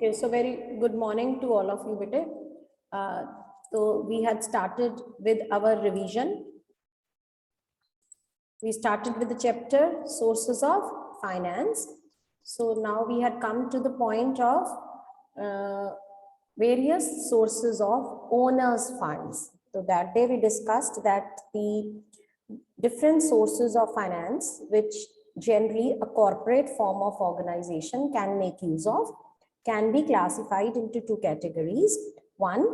Okay, so very good morning to all of you, bete. So we had started with our revision. We started with the chapter Sources of Finance. So now we had come to the point of various sources of owners' funds. So that day we discussed that the different sources of finance, which generally a corporate form of organization can make use of, can be classified into two categories. One,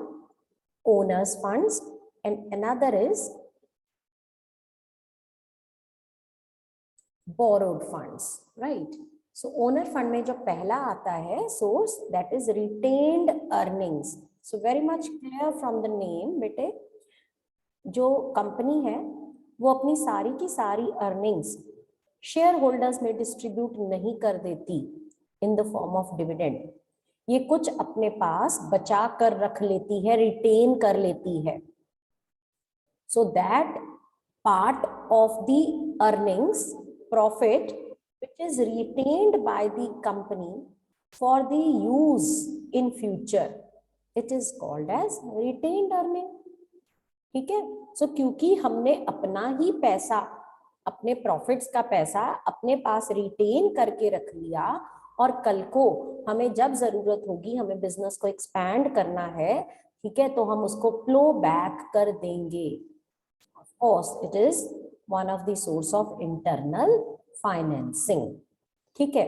owners' funds, and another is borrowed funds, right? So owner fund में जो पहला आता है source, that is retained earnings. So very much clear from the name, बेटे, जो company है वो अपनी सारी की सारी earnings शेयर होल्डर्स में डिस्ट्रीब्यूट नहीं कर देती in the form of dividend. ये कुछ अपने पास बचा कर रख लेती है, रिटेन कर लेती है. So that part of the earnings profit which is retained by the company for the use in future, it is called as retained earning. ठीक है. सो क्योंकि हमने अपना ही पैसा, अपने प्रॉफिट्स का पैसा अपने पास रिटेन करके रख लिया और कल को हमें जब जरूरत होगी, हमें बिजनेस को एक्सपैंड करना है, ठीक है, तो हम उसको फ्लो बैक कर देंगे. Of course it is one of the source of internal financing. ठीक है.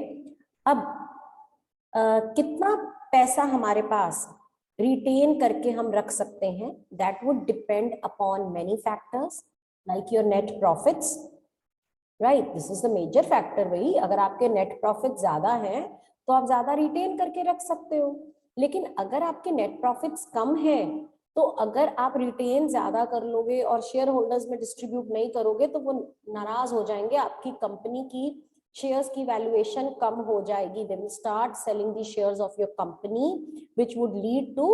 अब कितना पैसा हमारे पास रिटेन करके हम रख सकते हैं, that would depend upon many factors like your net profits. Right, this is the major factor. वही, अगर आपके नेट प्रॉफिट ज्यादा हैं तो आप ज्यादा रिटेन करके रख सकते हो. लेकिन अगर आपके नेट प्रॉफिट्स कम हैं तो अगर आप रिटेन ज्यादा कर लोगे और शेयर होल्डर्स में डिस्ट्रीब्यूट नहीं करोगे तो वो नाराज हो जाएंगे, आपकी कंपनी की शेयर्स की वैल्यूएशन कम हो जाएगी. They will start selling the shares of your company which would lead to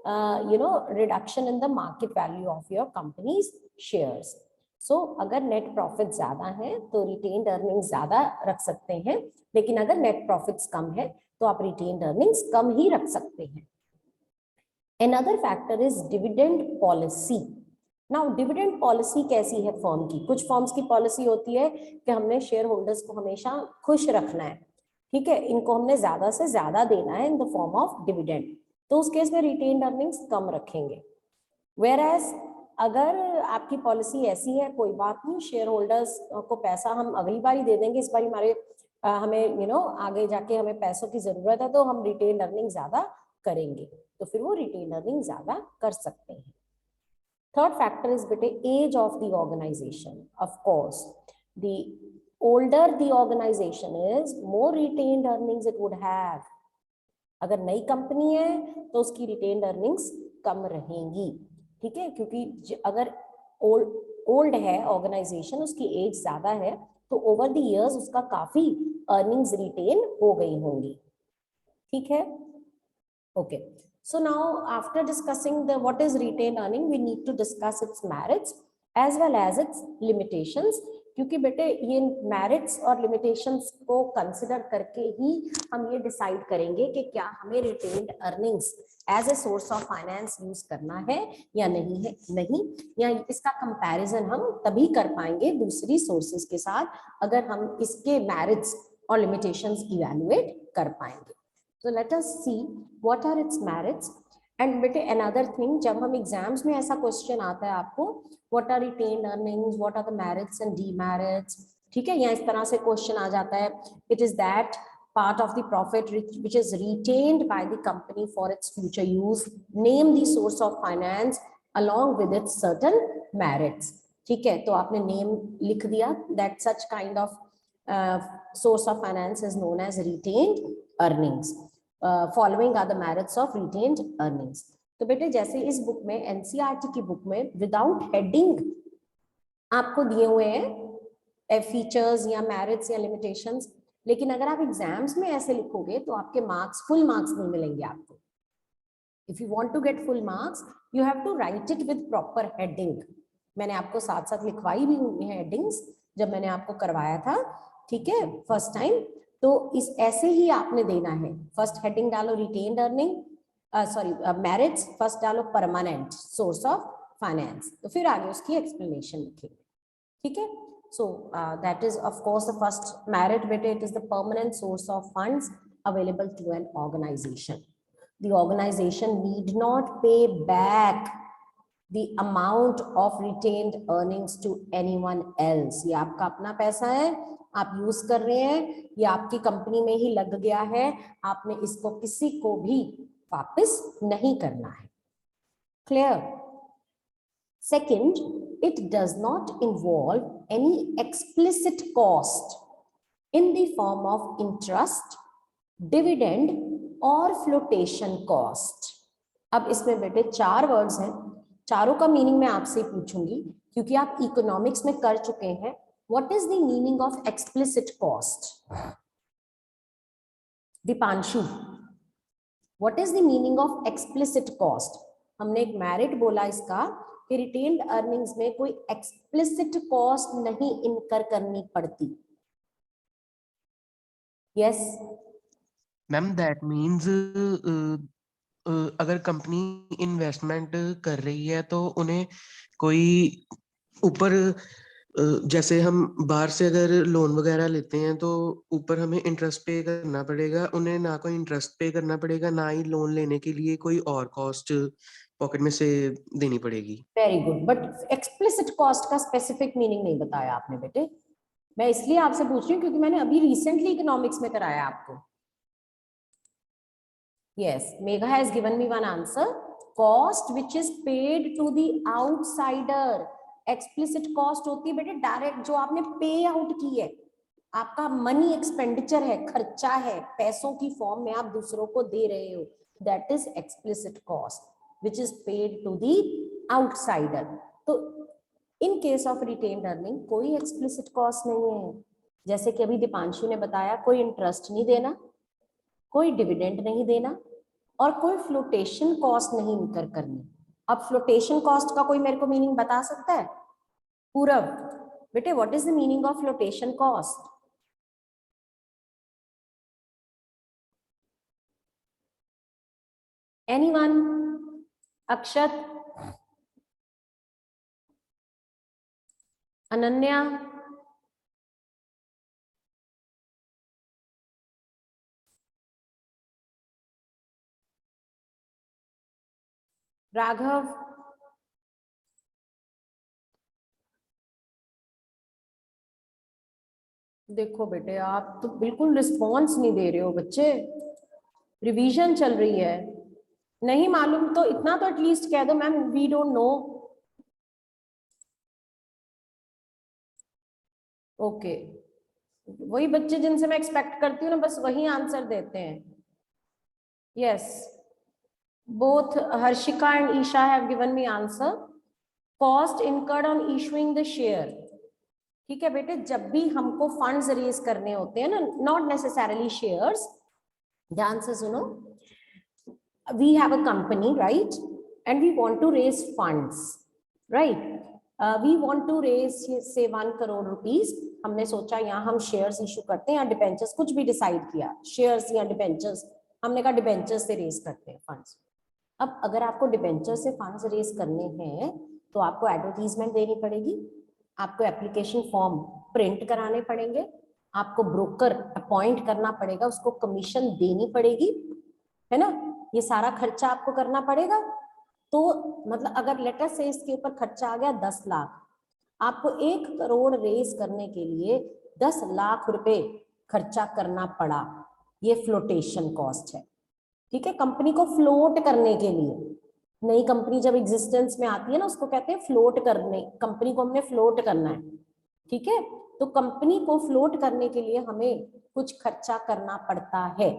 reduction in the market value of your company's shares. So अगर नेट प्रॉफिट ज्यादा है तो रिटेन्ड अर्निंग्स ज्यादा रख सकते हैं, लेकिन अगर नेट प्रॉफिट्स कम है तो आप रिटेन्ड अर्निंग्स कम ही रख सकते हैं. Another factor is dividend policy. Now dividend policy कैसी है फर्म की? कुछ फर्म्स की पॉलिसी होती है कि हमने शेयर होल्डर्स को हमेशा खुश रखना है, ठीक है, इनको हमने ज्यादा से ज्यादा देना है in the form of dividend, तो उस केस में रिटेन्ड अर्निंग्स कम रखेंगे. Whereas अगर आपकी पॉलिसी ऐसी है, कोई बात नहीं, शेयर होल्डर्स को पैसा हम अगली बार ही दे देंगे, इस बार हमारे हमें आगे जाके हमें पैसों की जरूरत है तो हम रिटेन अर्निंग ज्यादा करेंगे, तो फिर वो रिटेन अर्निंग ज्यादा कर सकते हैं. थर्ड फैक्टर इज बेटे age of the organisation. Of course the older the organisation is, more retained earnings it would have. अगर नई कंपनी है तो उसकी रिटेन्ड अर्निंग्स कम रहेंगी, ठीक है, क्योंकि अगर ओल्ड है ऑर्गेनाइजेशन, उसकी एज ज्यादा है, तो ओवर द इयर्स उसका काफी अर्निंग्स रिटेन हो गई होंगी. ठीक है. Okay, so now after discussing the what is retained earning, we need to discuss its merits as well as its limitations. क्योंकि बेटे ये merits और limitations को consider करके ही हम ये decide करेंगे कि क्या हमें retained earnings as a source of finance use करना है या नहीं है, नहीं, या इसका comparison हम तभी कर पाएंगे दूसरी sources के साथ अगर हम इसके merits और limitations evaluate कर पाएंगे. So let us see what are its merits. And बेटे another thing, जब हम एग्जाम्स में ऐसा क्वेश्चन आता है आपको, what are retained earnings, what are the merits and demerits, ठीक है, या इस तरह से क्वेश्चन आ जाता है, it is that part of the profit which is retained by the company for its future use, name the source of finance along with its certain merits. ठीक है, तो आपने नेम लिख दिया, that such kind of source of finance is known as retained earnings. Following are the merits of retained earnings. तो बेटे जैसे इस बुक में, एनसीईआरटी की बुक में विदाउट हेडिंग आपको दिए हुए हैं फीचर्स या मेरिट्स या लिमिटेशंस, लेकिन अगर आप एग्जाम्स में ऐसे लिखोगे तो आपके मार्क्स, फुल मार्क्स नहीं मिलेंगे आपको. If you want to get full marks you have to write it with proper heading. मैंने आपको साथ साथ लिखवाई भी हुई है हेडिंग्स जब मैंने आपको करवाया था, ठीक है, फर्स्ट टाइम. तो इस ऐसे ही आपने देना है, फर्स्ट हेडिंग डालो retained earning, sorry merits, first डालो परमानेंट सोर्स ऑफ फाइनेंस, तो फिर आगे उसकी एक्सप्लेनेशन लिखेंगे, ठीक है। So that is of course the first merit bit, it is the permanent source of funds available to an organization. The organization need not pay back the amount of retained earnings to anyone else. ये आपका अपना पैसा है, आप use कर रहे हैं, ये आपकी कंपनी में ही लग गया है, आपने इसको किसी को भी वापस नहीं करना है। Clear? Second, it does not involve any explicit cost in the form of interest, dividend or flotation cost. अब इसमें बेटे 4 वर्ड्स हैं, चारों का मीनिंग मैं आपसे पूछूंगी क्योंकि आप इकोनॉमिक्स में कर चुके हैं। What is the meaning of explicit cost? Deepanshu, what is the meaning of explicit cost? हमने एक मेरिट बोला इसका कि रिटेन्ड अर्निंग्स में कोई एक्सप्लिसिट कॉस्ट नहीं इनकर करनी पड़ती। यस मैम, दैट मीन्स अगर कंपनी इन्वेस्टमेंट कर रही है तो उन्हें कोई ऊपर जैसे हम बाहर से अगर लोन वगैरह लेते हैं तो ऊपर हमें इंटरेस्ट पे करना पड़ेगा, उन्हें ना कोई इंटरेस्ट पे करना पड़ेगा, ना ही लोन लेने के लिए कोई और कॉस्ट पॉकेट में से देनी पड़ेगी। Very good, but explicit cost का स्पेसिफिक मीनिंग नहीं बताया आपने बेटे। मैं इसलिए आपसे पूछ रही हूँ क्योंकि मैंने अभी रिसेंटली इकोनॉमिक्स में कराया आपको। Yes, Megha has given me one answer. Cost which is paid to the outsider. Explicit cost होती है बेटे डायरेक्ट जो आपने पे आउट की है, आपका मनी एक्सपेंडिचर है, खर्चा है, पैसों की फॉर्म में आप दूसरों को दे रहे हो, that is explicit cost which is paid to the outsider. तो in case of retained earning कोई एक्सप्लिसिट कॉस्ट नहीं है, जैसे कि अभी दीपांशु ने बताया, कोई इंटरेस्ट नहीं देना, कोई डिविडेंड नहीं देना और कोई फ्लोटेशन कॉस्ट नहीं इनकर करनी। अब फ्लोटेशन कॉस्ट का कोई मेरे को मीनिंग बता सकता है? पूरब बेटे, what is the meaning of flotation cost? Anyone? Akshat, Ananya, Raghav, देखो बेटे आप तो बिल्कुल रिस्पॉन्स नहीं दे रहे हो बच्चे, रिवीजन चल रही है, नहीं मालूम तो इतना तो एटलीस्ट कह दो ma'am we don't know. Okay, वही बच्चे जिनसे मैं एक्सपेक्ट करती हूँ ना, बस वही आंसर देते हैं। Yes, both Harshika and Isha have given me answer. Cost incurred on issuing the share. ठीक है बेटे, जब भी हमको फंड्स रेज करने होते हैं ना, नॉट नेसेसरली शेयर्स, ध्यान से सुनो, we have a company right and we want to raise funds right, we want to raise say 1 crore rupees, हमने सोचा यहाँ हम शेयर्स इशू करते हैं या डिबेंचर्स, कुछ भी डिसाइड किया, शेयर्स या डिबेंचर्स, हमने कहा डिबेंचर्स से रेज करते हैं फंड्स। अब अगर आपको डिबेंचर से फंड्स रेज करने हैं तो आपको एडवर्टीजमेंट देनी पड़ेगी, आपको एप्लीकेशन फॉर्म प्रिंट कराने पड़ेंगे, आपको ब्रोकर अपॉइंट करना पड़ेगा, उसको कमीशन देनी पड़ेगी, है ना, ये सारा खर्चा आपको करना पड़ेगा। तो मतलब अगर लेटर से इसके ऊपर खर्चा आ गया 10 लाख, आपको 1 करोड़ रेज करने के लिए 10 लाख रुपए खर्चा करना पड़ा, ये फ्लोटेशन कॉस्ट है। ठीक है, कंपनी को फ्लोट करने के लिए, नई कंपनी जब एग्जिस्टेंस में आती है ना, उसको कहते हैं फ्लोट करने, कंपनी को हमने फ्लोट करना है। ठीक है, तो कंपनी को फ्लोट करने के लिए हमें कुछ खर्चा करना पड़ता है,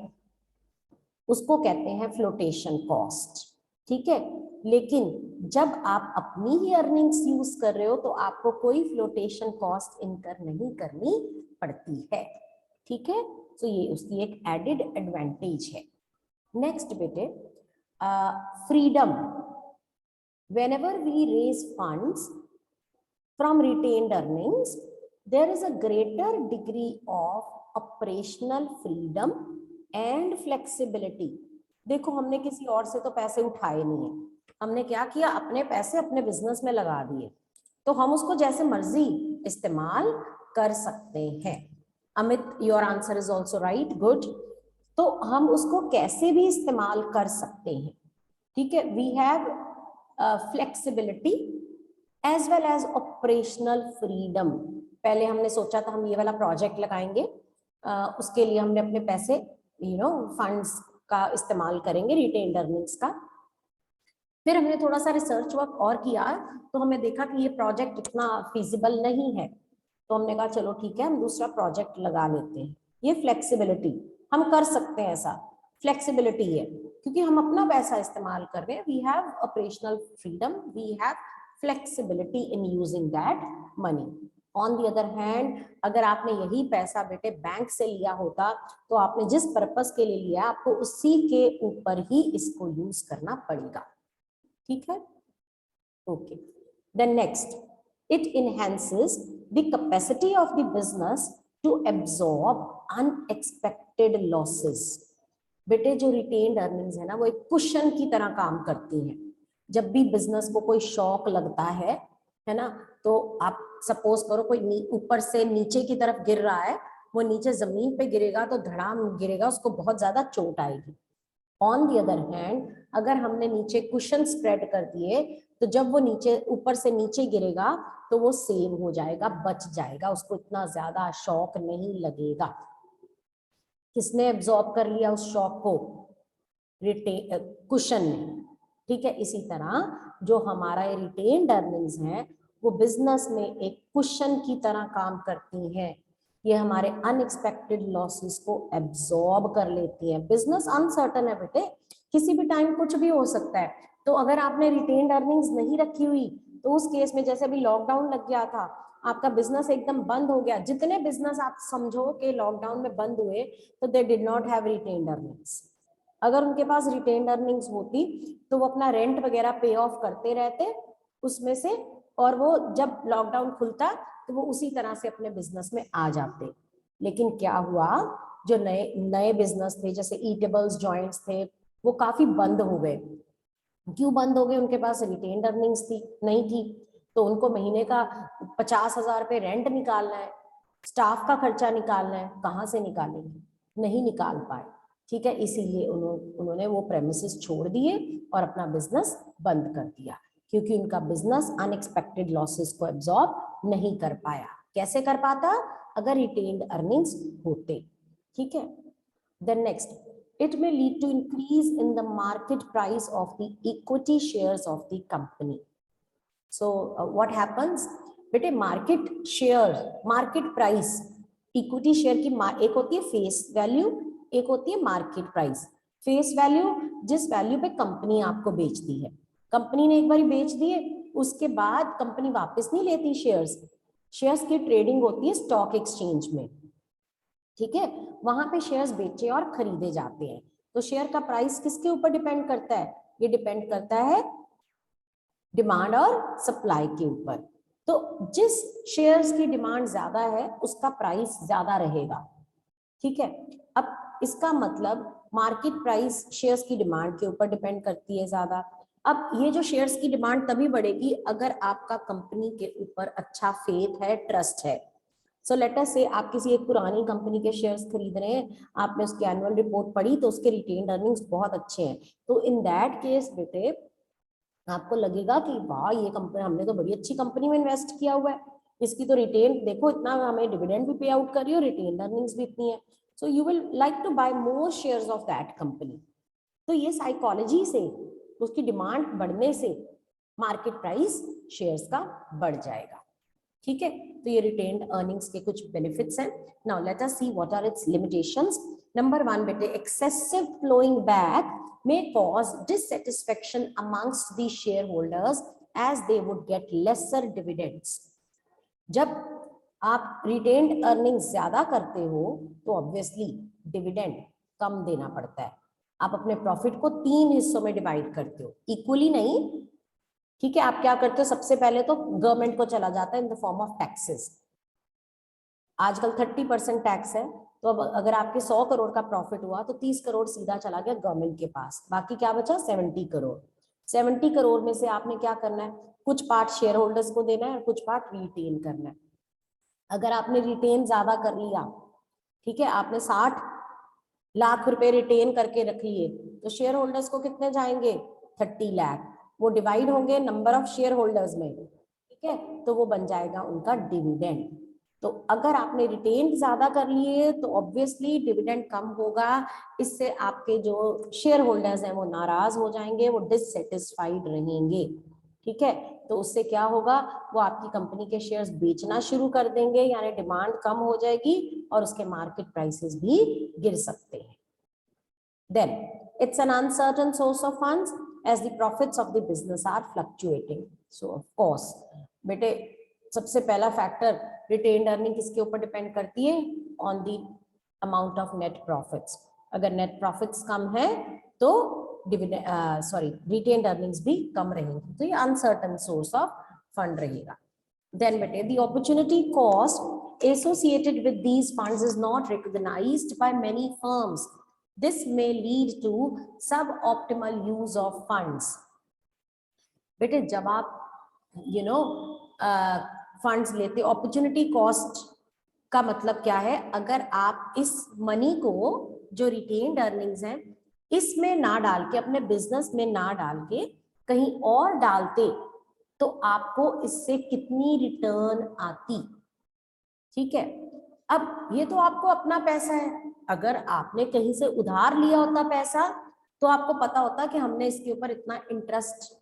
उसको कहते हैं फ्लोटेशन कॉस्ट। ठीक है, लेकिन जब आप अपनी ही अर्निंग्स यूज कर रहे हो तो आपको कोई फ्लोटेशन कॉस्ट इनकर नहीं करनी पड़ती है। ठीक है, तो ये उसकी एक एडेड एडवांटेज है। नेक्स्ट बेटे, freedom. Whenever we raise funds from retained earnings, there is a greater degree of operational freedom and flexibility. देखो हमने किसी और से तो पैसे उठाए नहीं है, हमने क्या किया, अपने पैसे अपने बिजनेस में लगा दिए, तो हम उसको जैसे मर्जी इस्तेमाल कर सकते हैं। Amit, your answer is also right, good. तो हम उसको कैसे भी इस्तेमाल कर सकते हैं, ठीक है। We have flexibility as well as operational freedom. पहले हमने सोचा था हम ये वाला प्रोजेक्ट लगाएंगे, उसके लिए हमने अपने पैसे फंड्स का इस्तेमाल करेंगे, रिटेन्ड अर्निंग्स का। फिर हमने थोड़ा सा रिसर्च वर्क और किया तो हमने देखा कि ये प्रोजेक्ट इतना फिजिबल नहीं है, तो हमने कहा चलो ठीक है हम दूसरा प्रोजेक्ट लगा लेते हैं। ये फ्लेक्सिबिलिटी, हम कर सकते हैं, ऐसा फ्लेक्सिबिलिटी है क्योंकि हम अपना पैसा इस्तेमाल कर रहे हैं। We have operational freedom, we have flexibility in using that money. On the other hand, अगर आपने यही पैसा बेटे बैंक से लिया होता तो आपने जिस पर्पस के लिए लिया आपको उसी के ऊपर ही इसको यूज करना पड़ेगा, ठीक है। Okay, then next, it enhances the capacity of the business to absorb unexpected losses. बेटे जो रिटेन्ड अर्निंग्स है ना वो एक कुशन की तरह काम करती हैं। जब भी बिजनेस को कोई शॉक लगता है ना, तो आप सपोज करो कोई ऊपर से नीचे की तरफ गिर रहा है, वो नीचे जमीन पे गिरेगा तो धड़ाम गिरेगा, उसको बहुत ज्यादा चोट आएगी। ऑन दी अदर हैंड, अगर हमने नीचे कुशन स्प्रेड कर दिए तो जब वो नीचे ऊपर से नीचे गिरेगा तो वो सेव हो जाएगा, बच जाएगा, उसको इतना ज्यादा शॉक नहीं लगेगा। किसने एब्जॉर्ब कर लिया उस शॉक को? कुशन ने, ठीक है। इसी तरह जो हमारा रिटेन्ड अर्निंग्स है वो बिजनेस में एक कुशन की तरह काम करती हैं। ये हमारे अनएक्सपेक्टेड लॉसेस को एब्जॉर्ब कर लेती है। बिजनेस अनसर्टन है बेटे, किसी भी टाइम कुछ भी हो सकता है। तो अगर आपने रिटेन्ड अर्निंग्स नहीं रखी हुई तो उस केस में जैसे अभी लॉकडाउन लग गया था, आपका बिजनेस एकदम बंद हो गया, जितने बिजनेस आप समझो कि लॉकडाउन में बंद हुए तो they did not have retained earnings. अगर उनके पास रिटेन्ड अर्निंग्स होती तो वो अपना रेंट वगैरह पे ऑफ करते रहते उसमें से, और वो जब लॉकडाउन खुलता तो वो उसी तरह से अपने बिजनेस में आ जाते। लेकिन क्या हुआ, जो नए नए बिजनेस थे जैसे ईटेबल्स जॉइंट्स थे वो काफी बंद हो गए। क्यों बंद हो गए? उनके पास रिटेन्ड अर्निंग्स नहीं थी, तो उनको महीने का 50,000 रुपये रेंट निकालना है, स्टाफ का खर्चा निकालना है, कहाँ से निकालेंगे? नहीं निकाल पाए, ठीक है। इसीलिए उन्होंने वो प्रेमिसेस छोड़ दिए और अपना बिजनेस बंद कर दिया, क्योंकि उनका बिजनेस अनएक्सपेक्टेड लॉसेस को एब्जॉर्ब नहीं कर पाया। कैसे कर पाता? अगर रिटेन्ड अर्निंग्स होते, ठीक है। Then next, it may lead to increase in the market price of the equity shares of the company. So what happens बेटे, market share, market price, equity share की एक होती है फेस वैल्यू, एक होती है मार्केट प्राइस। फेस वैल्यू जिस value पे कंपनी आपको बेचती है, कंपनी ने एक बार बेच दिए उसके बाद कंपनी वापस नहीं लेती शेयर्स। शेयर्स की ट्रेडिंग होती है स्टॉक एक्सचेंज में, ठीक है। वहां पे शेयर्स बेचे और खरीदे जाते हैं। तो शेयर का प्राइस किसके ऊपर डिपेंड करता है? ये डिपेंड करता है डिमांड और सप्लाई के ऊपर। तो जिस शेयर्स की डिमांड ज्यादा है उसका प्राइस ज्यादा रहेगा, ठीक है। अब इसका मतलब मार्केट प्राइस शेयर्स की डिमांड के ऊपर डिपेंड करती है ज्यादा। अब ये जो शेयर्स की डिमांड तभी बढ़ेगी अगर आपका कंपनी के ऊपर अच्छा फेथ है, ट्रस्ट है। सो लेट अस से आप किसी एक पुरानी कंपनी के शेयर्स खरीद रहे हैं, आपने उसकी एनुअल रिपोर्ट पढ़ी तो उसके रिटेन्ड अर्निंग्स बहुत अच्छे हैं, तो इन दैट केस बेटे आपको लगेगा कि वाह ये कंपनी, हमने तो बड़ी अच्छी कंपनी में इन्वेस्ट किया हुआ है, इसकी तो रिटेन देखो इतना हमें डिविडेंड भी पे आउट कर रही है और रिटेन्ड अर्निंग्स भी इतनी है, so you will like to buy more shares of that company. तो ये साइकोलॉजी से, उसकी डिमांड बढ़ने से मार्केट प्राइस शेयर्स का बढ़ जाएगा, ठीक है। तो ये रिटेन्ड अर्निंग्स के कुछ बेनिफिट्स हैं। Now let us see what are its limitations. Number 1 बेटे, excessive flowing back may cause dissatisfaction amongst the shareholders as they would get lesser dividends. जब आप रिटेन्ड अर्निंग्स ज्यादा करते हो तो ऑब्वियसली डिविडेंड कम देना पड़ता है। आप अपने प्रॉफिट को 3 हिस्सों में डिवाइड करते हो, इक्वली नहीं, ठीक है। आप क्या करते हो, सबसे पहले तो गवर्नमेंट को चला जाता है in the form of taxes, आजकल 30% टैक्स है, तो अब अगर आपके 100 करोड़ का प्रॉफिट हुआ तो 30 करोड़ सीधा चला गया गवर्नमेंट के पास, बाकी क्या बचा 70 करोड़। 70 करोड़ में से आपने क्या करना है, कुछ पार्ट शेयर होल्डर्स को देना है और कुछ पार्ट रिटेन करना है। अगर आपने रिटेन ज्यादा कर लिया, ठीक है, आपने 60 लाख रुपए रिटेन करके रख लिए, तो शेयर होल्डर्स को कितने जाएंगे 30 लाख, वो डिवाइड होंगे नंबर ऑफ शेयर होल्डर्स में, ठीक है, तो वो बन जाएगा उनका डिविडेंड। तो अगर आपने रिटेन ज्यादा कर लिए तो ऑब्वियसली डिविडेंड कम होगा, इससे आपके जो शेयर होल्डर्स हैं वो नाराज हो जाएंगे, वो डिससेटिस्फाइड रहेंगे, ठीक है, तो उससे क्या होगा, वो आपकी कंपनी के शेयर्स बेचना शुरू कर देंगे, यानी डिमांड कम हो जाएगी और उसके मार्केट प्राइसेस भी गिर सकते हैं। Then it's an uncertain source of funds as the profits of the business are fluctuating. So of course, बेटे सबसे पहला फैक्टर रिटेन्ड अर्निंग किसके ऊपर डिपेंड करती है, on the amount of net profits. अगर नेट प्रॉफिट्स कम है तो रिटेन्ड अर्निंग्स भी कम रहेंगी, तो ये अनसर्टन सोर्स ऑफ फंड रहेगा। Then बेटे the opportunity cost associated with these funds is not recognized by many firms. This may lead to suboptimal use of funds. बेटे जब आप फंड्स लेते, अपॉर्चुनिटी कॉस्ट का मतलब क्या है, अगर आप इस मनी को जो रिटेन्ड अर्निंग्स हैं इसमें ना डाल के, अपने बिजनेस में ना डाल के कहीं और डालते, तो आपको इससे कितनी रिटर्न आती, ठीक है। अब ये तो आपको अपना पैसा है, अगर आपने कहीं से उधार लिया होता पैसा तो आपको पता होता कि हमने इसके ऊपर इतना इंटरेस्ट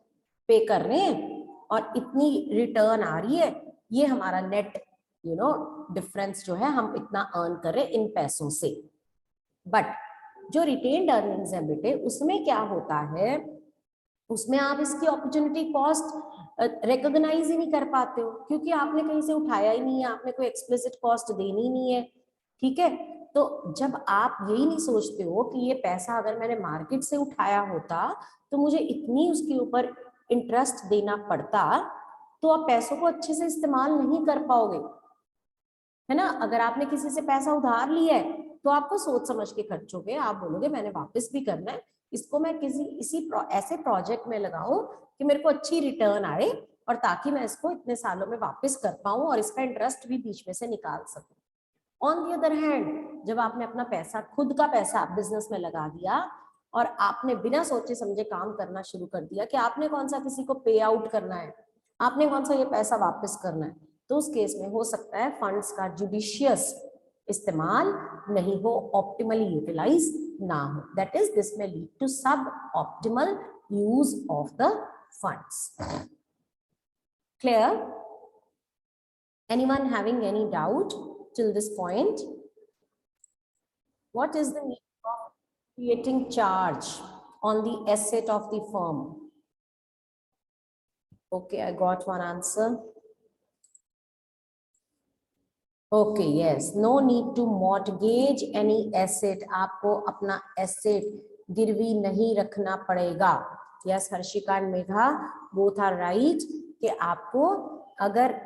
पे कर रहे हैं और इतनी रिटर्न आ रही है, ये हमारा नेट डिफरेंस जो है हम इतना अर्न कर रहे हैं इन पैसों से। बट जो रिटेन्ड अर्निंग्स है बेटे, उसमें क्या होता है, उसमें आप इसकी अपॉर्चुनिटी कॉस्ट रिकॉग्नाइज ही नहीं कर पाते हो, क्योंकि आपने कहीं से उठाया ही नहीं है, आपने कोई एक्सप्लिसिट कॉस्ट देनी नहीं है, ठीक है। तो जब आप यही नहीं सोचते हो कि ये पैसा अगर मैंने मार्केट से उठाया होता तो मुझे इतनी उसके ऊपर इंटरेस्ट देना पड़ता, तो आप पैसों को अच्छे से इस्तेमाल नहीं कर पाओगे, है ना। अगर आपने किसी से पैसा उधार लिया है तो आपको सोच समझ के खर्चोगे, आप बोलोगे मैंने वापस भी करना है, इसको मैं ऐसे प्रोजेक्ट में लगाऊं कि मेरे को अच्छी रिटर्न आए और ताकि मैं इसको इतने सालों में वापस कर पाऊं और इसका इंटरेस्ट भी बीच में से निकाल सकूं। ऑन दी अदर हैंड, जब आपने अपना पैसा, खुद का पैसा बिजनेस में लगा दिया और आपने बिना सोचे समझे काम करना शुरू कर दिया कि आपने कौन सा किसी को पे आउट करना है, आपने कौन सा ये पैसा वापस करना है, तो उस केस में हो सकता है फंड्स का जुडिशियस इस्तेमाल नहीं हो, ऑप्टिमली यूटिलाइज ना हो, दैट इज दिस में लीड टू सब optimal use of the funds. Clear? Anyone having any doubt till this point? What is the need of creating charge on the asset of the firm? Okay, I got one answer. Okay, yes, no need to mortgage any asset. आपको अपना asset गिरवी नहीं रखना पड़ेगा। Yes, Harshika and Megha both are right कि आपको अगर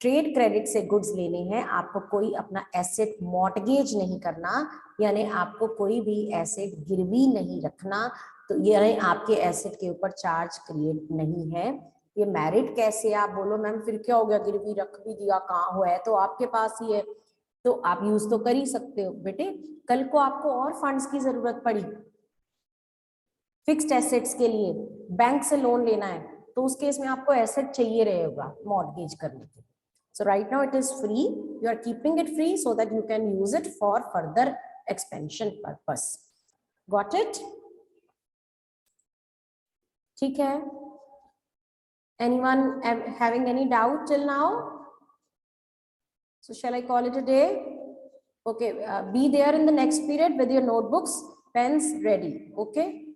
trade credit से गुड्स लेने हैं, आपको कोई अपना एसेट मॉर्टगेज नहीं करना, यानी आपको कोई भी एसेट गिरवी नहीं रखना, तो यानी आपके एसेट के ऊपर चार्ज क्रिएट नहीं है। ये मैरिट कैसे, आप बोलो मैम फिर क्या हो गया, गिरवी रख भी दिया, कहाँ हुआ है, तो आपके पास ही है, तो आप यूज तो कर ही सकते हो। बेटे कल को आपको और फंड्स की जरूरत पड़ी फिक्स्ड एसेट्स के लिए, बैंक से लोन लेना है, तो उस केस में आपको एसेट चाहिए रहेगा मॉर्टगेज करने के लिए। So right now it is free. You are keeping it free so that you can use it for further expansion purpose. Got it? ठीक है? Anyone having any doubt till now? So shall I call it a day? Okay, be there in the next period with your notebooks, pens ready. Okay?